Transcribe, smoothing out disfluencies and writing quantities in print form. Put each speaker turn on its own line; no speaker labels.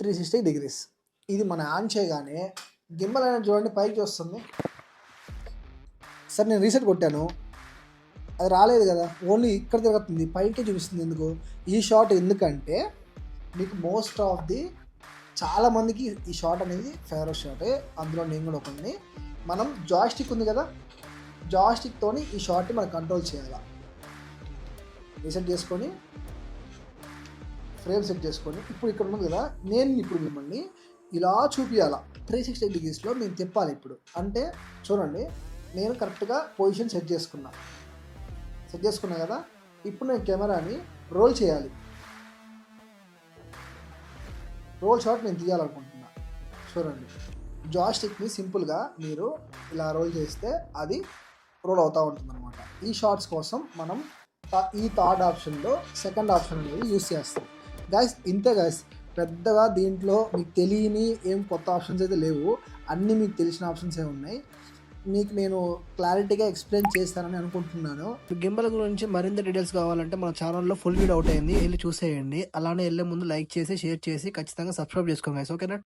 360 degrees. ఇది మనం on చేయగానే గింబల్ అనేది చూడండి పైకి వస్తుంది. సరే నేను రీసెట్ కొట్టాను, అది రాలేదు కదా, ఓన్లీ ఇక్కడ తిరుగుతుంది, పైకే చూపిస్తుంది. ఎందుకు ఈ షాట్? ఎందుకంటే మీకు మోస్ట్ ఆఫ్ ది చాలామందికి ఈ షాట్ అనేది ఫేవరెట్ షాటే, అందులో నేను కూడా ఒకరిని. మనం జాయ్స్టిక్ ఉంది కదా, జాయ్స్టిక్తోని ఈ షాట్ని మనం కంట్రోల్ చేయాలి. రీసెట్ చేసుకొని ఫ్రేమ్ సెట్ చేసుకొని ఇప్పుడు ఇక్కడ ఉంది కదా, నేను ఇప్పుడు మిమ్మల్ని ఇలా చూపించాలా 360 డిగ్రీస్లో నేను తిప్పాలి. ఇప్పుడు అంటే చూడండి, నేను కరెక్ట్గా పొజిషన్ సెట్ చేసుకున్నా కదా. ఇప్పుడు నేను కెమెరాని రోల్ చేయాలి, రోల్ షాట్ నేను తీయాలనుకుంటున్నా. చూడండి, జాయ్స్టిక్ని సింపుల్గా మీరు ఇలా రోల్ చేస్తే అది రోల్ అవుతూ ఉంటుంది అనమాట. ఈ షార్ట్స్ కోసం మనం ఈ థర్డ్ ఆప్షన్లో సెకండ్ ఆప్షన్ అనేది యూస్ చేస్తాం గైస్. ఇంతే గైస్, పెద్దగా దీంట్లో మీకు తెలియని ఏం కొత్త ఆప్షన్స్ అయితే లేవు, అన్నీ మీకు తెలిసిన ఆప్షన్సే ఉన్నాయి. మీకు నేను క్లారిటీగా ఎక్స్ప్లెయిన్ చేస్తానని అనుకుంటున్నాను. గింబల్ గురించి మరింత డీటెయిల్స్ కావాలంటే మన ఛానల్లో ఫుల్ వీడియో అవుట్ అయింది, వెళ్ళి చూసేయండి. అలానే వెళ్ళే ముందు లైక్ చేసి షేర్ చేసి ఖచ్చితంగా సబ్స్క్రైబ్ చేసుకోండి గైస్, ఓకేనా.